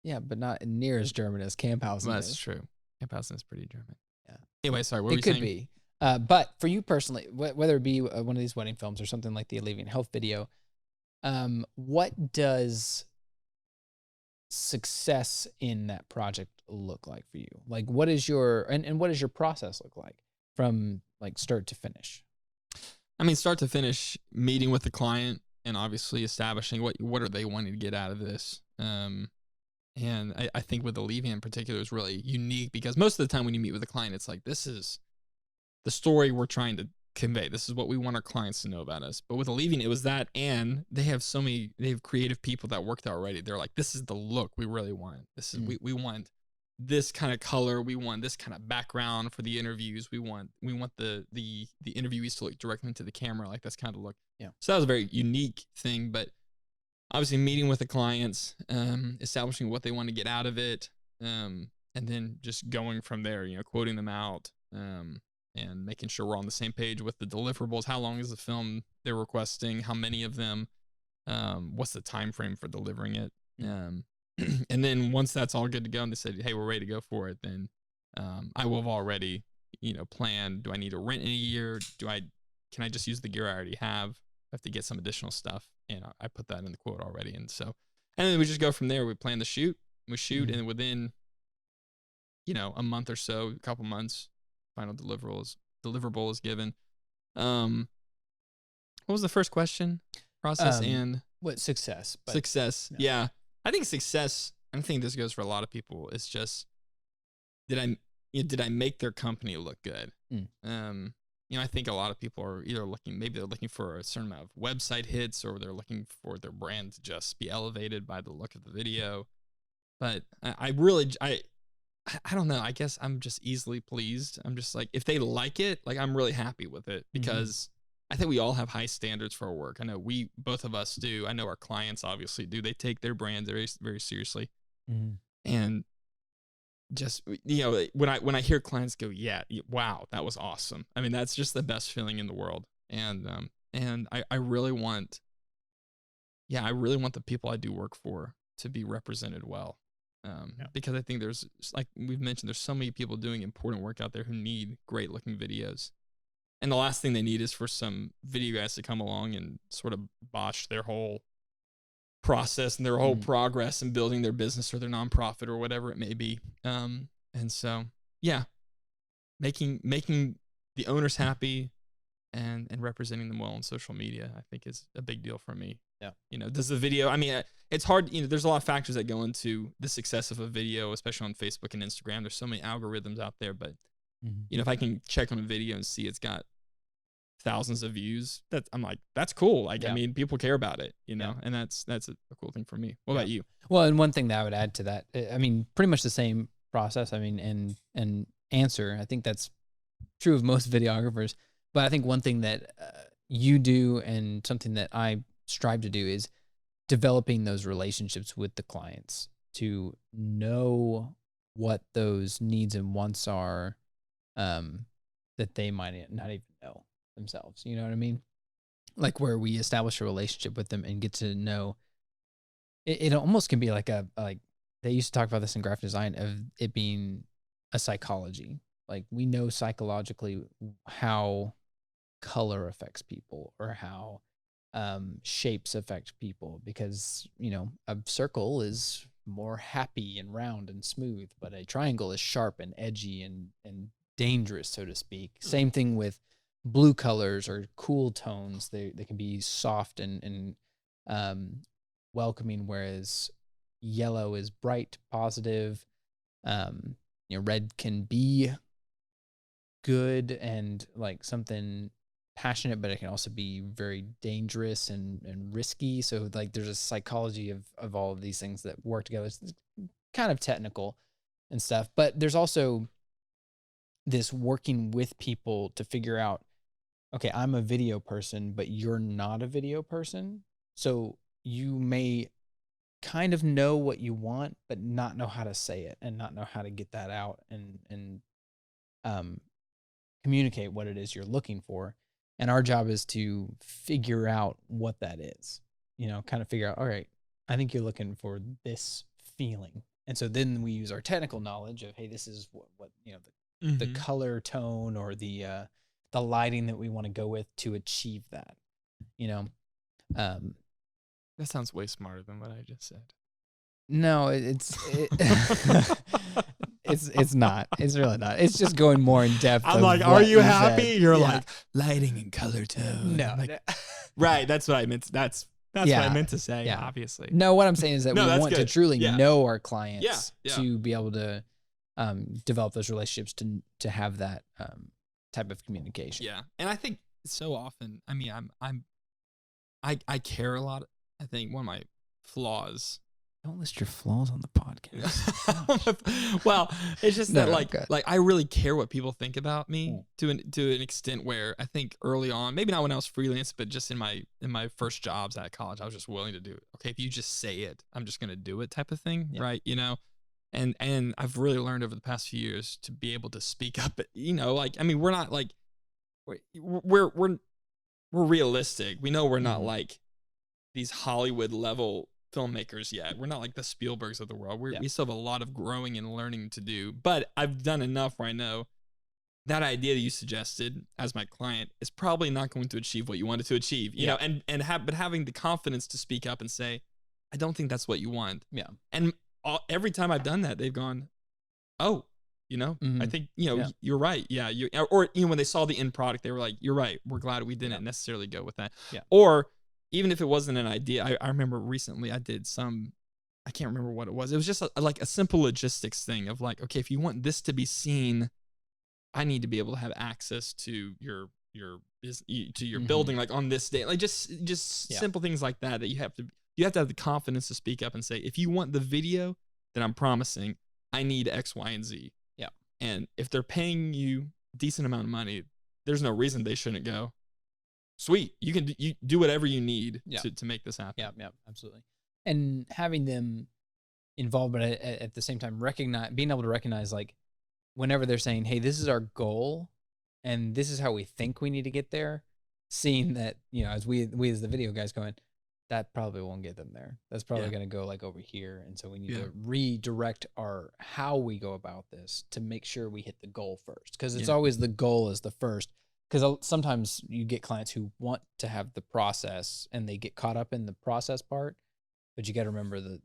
Yeah, but not near as German as Kamphausen. Well, that's true. Kamphausen is pretty German. Yeah. Anyway, sorry, what were you saying? It could be. But for you personally, whether it be one of these wedding films or something like the Alleviant Health video, what does success in that project look like for you? Like what is your and what does your process look like from like start to finish? I mean, start to finish, meeting with the client and obviously establishing what are they wanting to get out of this. And I think with Alleviant in particular is really unique because most of the time when you meet with a client, it's like, this is the story we're trying to convey. This is what we want our clients to know about us. But with Alleviant, it was that, and they have creative people that worked already. They're like, this is the look we really want. This is we want this kind of color. We want this kind of background for the interviews. We want the interviewees to look directly into the camera. Like that's kind of the look. Yeah. So that was a very unique thing, but obviously meeting with the clients, establishing what they want to get out of it, and then just going from there, quoting them out, and making sure we're on the same page with the deliverables. How long is the film they're requesting? How many of them? What's the time frame for delivering it? And then once that's all good to go and they said, hey, we're ready to go for it, then I will have already, planned, do I need to rent in a year? Can I just use the gear I already have? I have to get some additional stuff. And I put that in the quote already. And then we just go from there. We plan the shoot, and within, a month or so, a couple months, final deliverable is given. What was the first question? Process and what success? Success. Yeah. I think success, and I think this goes for a lot of people, is just did I make their company look good? I think a lot of people are either looking for a certain amount of website hits, or they're looking for their brand to just be elevated by the look of the video. But I don't know. I guess I'm just easily pleased. I'm just like, if they like it, like I'm really happy with it because I think we all have high standards for our work. I know both of us do. I know our clients obviously do. They take their brands very, very seriously. And just, when I hear clients go, yeah, wow, that was awesome. I mean, that's just the best feeling in the world. And I really want the people I do work for to be represented well. Because I think there's, like we've mentioned, there's so many people doing important work out there who need great looking videos. And the last thing they need is for some video guys to come along and sort of botch their whole process and their whole progress in building their business or their nonprofit or whatever it may be. And so, yeah, making the owners happy, and representing them well on social media, I think is a big deal for me. Yeah. You know, does the video, I mean, it's hard, you know, there's a lot of factors that go into the success of a video, especially on Facebook and Instagram. There's so many algorithms out there, but you know, if I can check on a video and see it's got thousands of views, I'm like, that's cool. Like, I mean, people care about it, you know, and that's a cool thing for me. What about you? Well, and one thing that I would add to that, I mean, pretty much the same process. I mean, and answer, I think that's true of most videographers. But I think one thing that you do and something that I strive to do is developing those relationships with the clients to know what those needs and wants are, that they might not even know themselves. You know what I mean? Like where we establish a relationship with them and get to know. It almost can be like like they used to talk about this in graphic design of it being a psychology. Like we know psychologically how color affects people or how shapes affect people, because, you know, a circle is more happy and round and smooth, but a triangle is sharp and edgy and dangerous, so to speak. Same thing with blue colors or cool tones. They can be soft and welcoming, whereas yellow is bright, positive. You know, red can be good and like something passionate, but it can also be very dangerous and risky. So like there's a psychology of all of these things that work together. It's kind of technical and stuff, but there's also this working with people to figure out, okay, I'm a video person, but you're not a video person. So you may kind of know what you want, but not know how to say it and not know how to get that out and communicate what it is you're looking for. And our job is to figure out what that is, you know, kind of figure out, all right, I think you're looking for this feeling. And so then we use our technical knowledge of, hey, this is what you know, the color tone or the lighting that we want to go with to achieve that, you know. That sounds way smarter than what I just said. No, it's not. It's really not. It's just going more in depth. I'm like, are you happy? Said. You're like lighting and color tone. No, like, right. That's what I meant. That's what I meant to say. Yeah. Obviously. No, what I'm saying is that we want to truly know our clients to be able to develop those relationships to have that type of communication. Yeah, and I think so often. I mean, I care a lot. I think one of my flaws. Don't list your flaws on the podcast. Well, it's just that like I really care what people think about me to an extent where I think early on, maybe not when I was freelance, but just in my first jobs at college, I was just willing to do it. Okay, if you just say it, I'm just gonna do it, type of thing, right? You know, and I've really learned over the past few years to be able to speak up. You know, like I mean, we're not like we're realistic. We know we're not like these Hollywood level filmmakers yet. We're not like the Spielbergs of the world. We still have a lot of growing and learning to do, but I've done enough where I know that idea that you suggested as my client is probably not going to achieve what you wanted to achieve, you know, but having the confidence to speak up and say, I don't think that's what you want. Yeah. And every time I've done that, they've gone, oh, you know, I think, you know, you're right. Yeah. Or, you know, when they saw the end product, they were like, you're right. We're glad we didn't necessarily go with that. Yeah. Or even if it wasn't an idea, I remember recently I did I can't remember what it was. It was just like a simple logistics thing of like, okay, if you want this to be seen, I need to be able to have access to your building, like on this day, like just simple things like that you have to have the confidence to speak up and say, if you want the video that I'm promising, I need X, Y, and Z. Yeah. And if they're paying you a decent amount of money, there's no reason they shouldn't go, sweet, you can do whatever you need to make this happen. Yeah, absolutely. And having them involved, but at the same time, being able to recognize, like, whenever they're saying, hey, this is our goal and this is how we think we need to get there, seeing that, you know, as we as the video guys going, that probably won't get them there. That's probably going to go like over here. And so we need to redirect how we go about this to make sure we hit the goal first. Because it's always the goal is the first. Because sometimes you get clients who want to have the process and they get caught up in the process part, but you got to remember that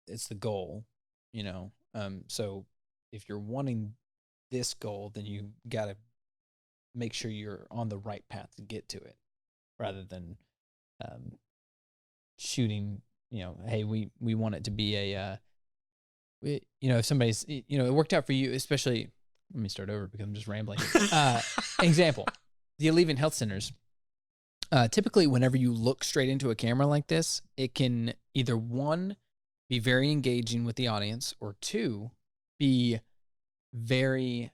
it's the goal, you know? So if you're wanting this goal, then you got to make sure you're on the right path to get to it, rather than shooting. Hey, we want it to be a if somebody's, it worked out for you, especially. Let me start over because I'm just rambling. Example: the Alleviant Health Centers. Typically, whenever you look straight into a camera like this, it can either one, be very engaging with the audience, or two, be very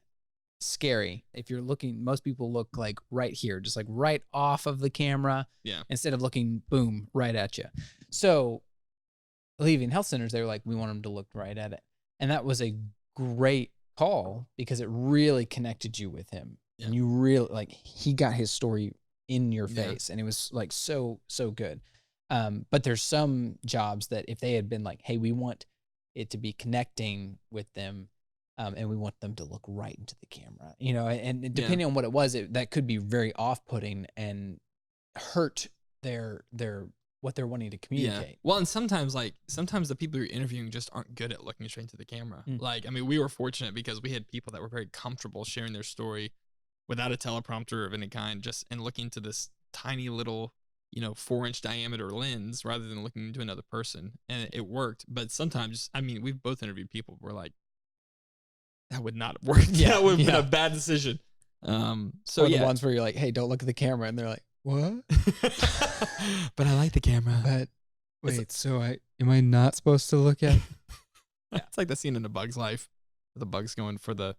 scary. If you're looking, most people look like right here, just like right off of the camera, instead of looking boom right at you. So, Alleviant Health Centers, they were like, we want them to look right at it, and that was a great call because it really connected you with him, and you really he got his story in your face, and it was like so good. But there's some jobs that if they had been like, hey, we want it to be connecting with them, and we want them to look right into the camera, and depending on what it was, that could be very off-putting and hurt their what they're wanting to communicate. Yeah. Well, and sometimes the people you're interviewing just aren't good at looking straight into the camera. We were fortunate because we had people that were very comfortable sharing their story without a teleprompter of any kind, and looking into this tiny little, 4-inch diameter lens rather than looking into another person. And it worked. But sometimes, we've both interviewed people who were like, that would not have worked. Yeah, that would have been a bad decision. The ones where you're like, hey, don't look at the camera. And they're like, what? But I like the camera. But wait, am I not supposed to look at? It's like the scene in A Bug's Life. The bug's going for the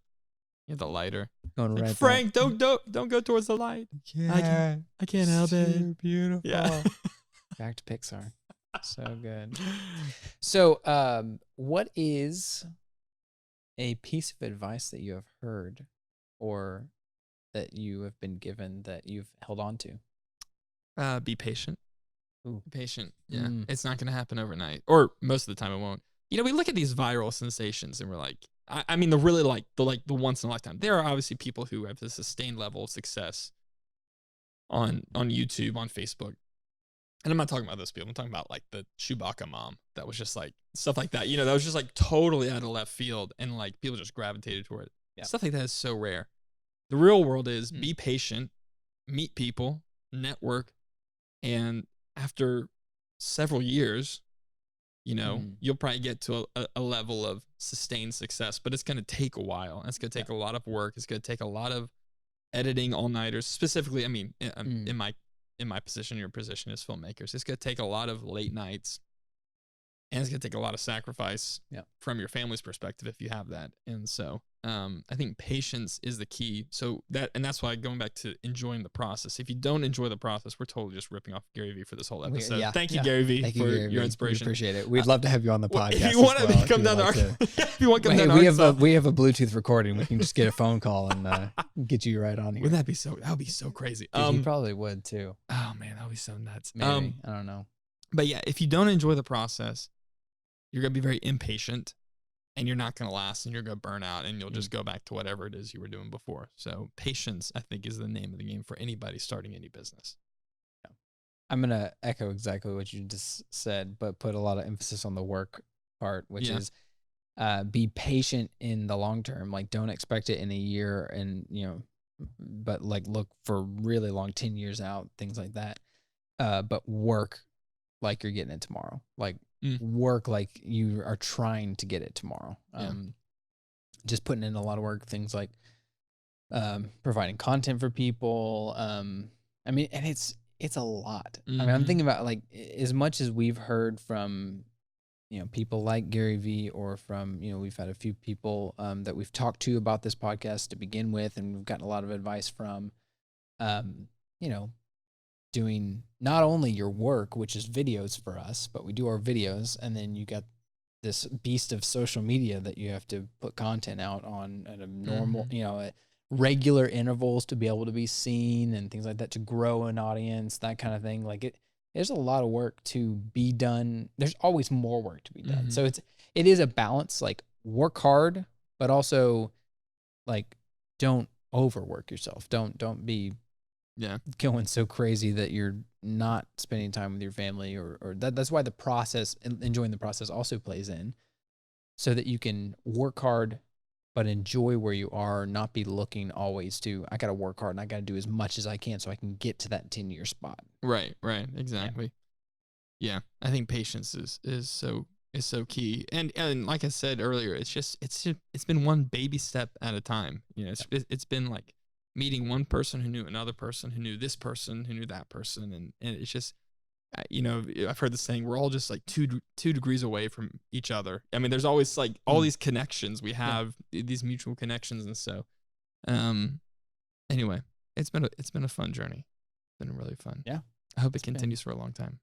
lighter. Going right. Frank, don't go towards the light. Yeah, I can't help it. Beautiful. Yeah. Back to Pixar. So good. So, what is a piece of advice that you have heard or that you have been given that you've held on to? Be patient. Ooh. Be patient. Yeah. It's not going to happen overnight, or most of the time it won't. We look at these viral sensations and we're like, the really the once in a lifetime. There are obviously people who have this sustained level of success on YouTube, on Facebook. And I'm not talking about those people. I'm talking about like the Chewbacca mom that was just like stuff like that. That was just like totally out of left field, and like people just gravitated toward it. Yeah. Stuff like that is so rare. The real world is be patient, meet people, network, and after several years, you'll probably get to a level of sustained success, but it's going to take a while. It's going to take a lot of work. It's going to take a lot of editing all-nighters. Specifically, in my position, your position as filmmakers, it's going to take a lot of late nights, and it's going to take a lot of sacrifice from your family's perspective if you have that. And so I think patience is the key. So that's why, going back to enjoying the process, if you don't enjoy the process, we're totally just ripping off Gary Vee for this whole episode. Thank you, Gary Vee, for your inspiration. We appreciate it. We'd love to have you on the podcast. If you want to come down if you want to come down, we have a Bluetooth recording. We can just get a phone call and get you right on here. Wouldn't that be so? That would be so crazy. Dude, he probably would too. Oh man, that would be so nuts. Maybe. I don't know. But yeah, if you don't enjoy the process, you're going to be very impatient, and you're not going to last, and you're going to burn out, and you'll just go back to whatever it is you were doing before. So patience, I think, is the name of the game for anybody starting any business. Yeah. I'm going to echo exactly what you just said, but put a lot of emphasis on the work part, which is be patient in the long term. Like, don't expect it in a year, and, but like look for really long, 10 years out, things like that. But work like you're getting it tomorrow. Like, work like you are trying to get it tomorrow. Just putting in a lot of work, things like providing content for people. And it's a lot. I'm thinking about, like, as much as we've heard from people like Gary Vee, or from we've had a few people that we've talked to about this podcast to begin with, and we've gotten a lot of advice from doing not only your work, which is videos for us, but we do our videos, and then you got this beast of social media that you have to put content out on at a normal, at regular intervals to be able to be seen and things like that, to grow an audience, that kind of thing. Like, there's a lot of work to be done. There's always more work to be done. So it is a balance, like, work hard, but also, like, don't overwork yourself. Don't be going so crazy that you're not spending time with your family, or that's why the process, enjoying the process, also plays in, so that you can work hard but enjoy where you are, not be looking always to, I got to work hard and I got to do as much as I can so I can get to that 10-year spot. Right. Exactly. Yeah. I think patience is so key. And like I said earlier, it's been one baby step at a time. You know, it's been like meeting one person who knew another person who knew this person who knew that person. And it's just, you know, I've heard the saying, we're all just like two degrees away from each other. I mean, there's always like all these connections. We have these mutual connections. And so, anyway, it's been a fun journey. It's been really fun. Yeah. I hope it continues for a long time.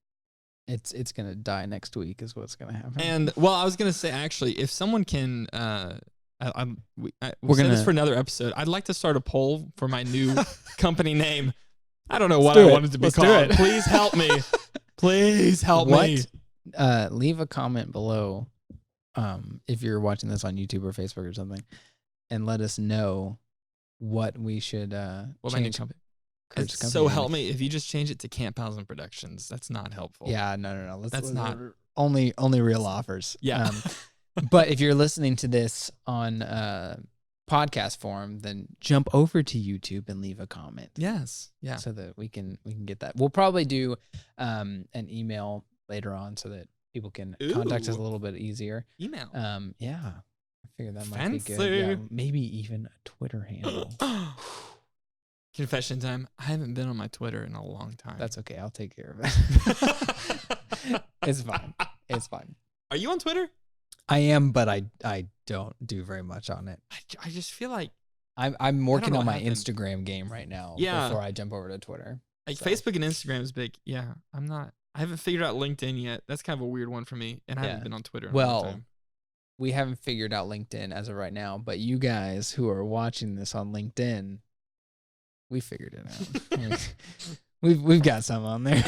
It's going to die next week is what's going to happen. And well, I was going to say, actually, if someone can, we're gonna say this for another episode. I'd like to start a poll for my new company name. I don't know what do I it. want it to be Let's do called. it. Please help me. Please help me. Leave a comment below if you're watching this on YouTube or Facebook or something, and let us know what we should What my new change. company? Kurt's company So name. help me. If you just change it to Kamphausen Productions, that's not helpful. Yeah, no. That's not- only real offers. Yeah. But if you're listening to this on podcast form, then jump over to YouTube and leave a comment. Yes. Yeah. So that we can get that. We'll probably do an email later on so that people can contact us a little bit easier. Email. Yeah. I figured that might be good. Fancy. Yeah, maybe even a Twitter handle. Confession time. I haven't been on my Twitter in a long time. That's okay. I'll take care of it. It's fine. It's fine. Are you on Twitter? I am, but I don't do very much on it. I just feel like I'm working know on what my happened. Instagram game right now. Yeah. Before I jump over to Twitter. like So. Facebook and Instagram is big. Yeah. I haven't figured out LinkedIn yet. That's kind of a weird one for me. And I haven't Yeah. been on Twitter in a long Well, time. we haven't figured out LinkedIn as of right now, but you guys who are watching this on LinkedIn, we figured it out. we've got some on there.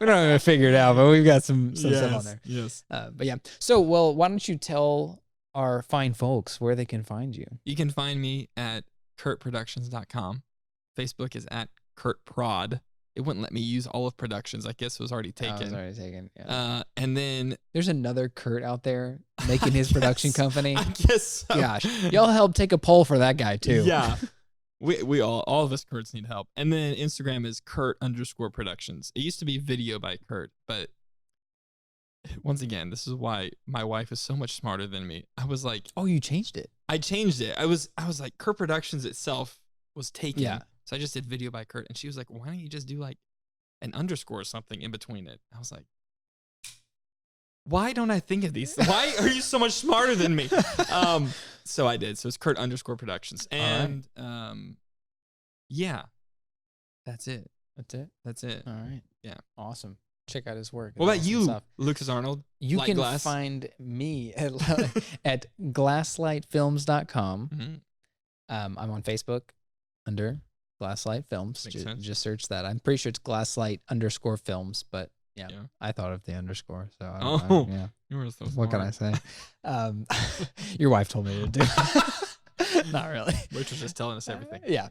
We don't have it figured out, but we've got some stuff on there. Yes. But yeah. So, well, why don't you tell our fine folks where they can find you? You can find me at kurtproductions.com. Facebook is at kurtprod. It wouldn't let me use all of Productions. I guess it was already taken. Oh, it's already taken. Yeah. And then There's another Kurt out there making his production company. I guess so. Gosh, y'all help take a poll for that guy too. Yeah. We all of us Kurts need help. And then Instagram is Kurt_Productions. It used to be Video by Kurt, but once again, this is why my wife is so much smarter than me. I was like, Oh, you changed it. I changed it. I was like, Kurt Productions itself was taken. Yeah. So I just did Video by Kurt. And she was like, why don't you just do like an underscore or something in between it? I was like, why don't I think of these? Why are you so much smarter than me? So I did. So it's Kurt_Productions. And yeah, that's it. That's it. That's it. All right. Yeah. Awesome. Check out his work. It's What about awesome you, stuff. Lucas Arnold? You Light can Glass? find me at GlassLightFilms.com. Mm-hmm. I'm on Facebook under GlassLight Films. Makes sense. Just search that. I'm pretty sure it's GlassLight_Films, but yeah, Yeah. I thought of the underscore. So Oh. You were so What can I say? Your wife told me to do. Not really. Which was just telling us everything. Yeah.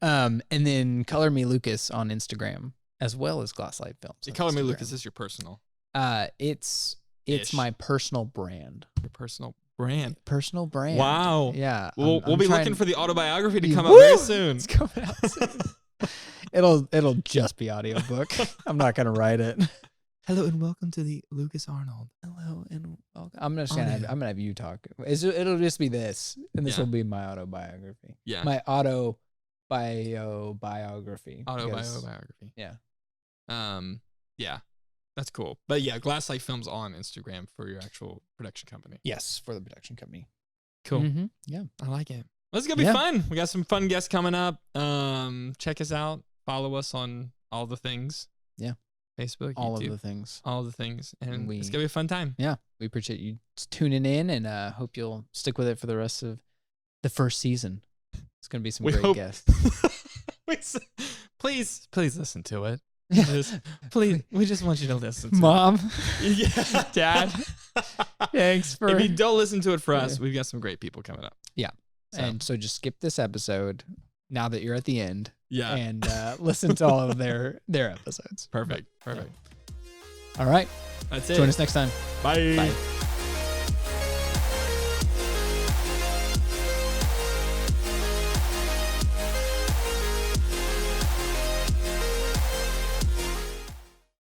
And then Color Me Lucas on Instagram as well as GlassLight Films. You on Color Me Instagram. Lucas is your personal. It's Ish. my personal brand. Your personal brand. Personal brand. Wow. Yeah. We'll I'm be trying- looking for the autobiography to come Woo! out very soon. It's coming out soon. It'll just be audiobook. I'm not gonna write it. Hello and welcome to the Lucas Arnold. Hello and welcome. I'm gonna have you talk. It'll just be this, and this Yeah. will be my autobiography. Yeah. My autobiography. Autobiography. Yeah. Yeah. That's cool. But yeah, GlassLight Films on Instagram for your actual production company. Yes, for the production company. Cool. Mm-hmm. Yeah. I like it. Well, it's gonna be Yeah. fun. We got some fun guests coming up. Check us out. Follow us on all the things. Yeah. Facebook, All YouTube, of the things. all the things, and We- it's gonna be a fun time. Yeah. We appreciate you tuning in, and hope you'll stick with it for the rest of the first season. It's gonna be some We great hope- guests. please listen to it. Yeah. Please, we just want you to listen to Mom, it. Yeah. Dad, thanks for. If you don't listen to it for us, Yeah. we've got some great people coming up. Yeah. So, And so just skip this episode now that you're at the end, yeah. and listen to all of their episodes. Perfect. All right. That's it. Join us next time. Bye. Bye.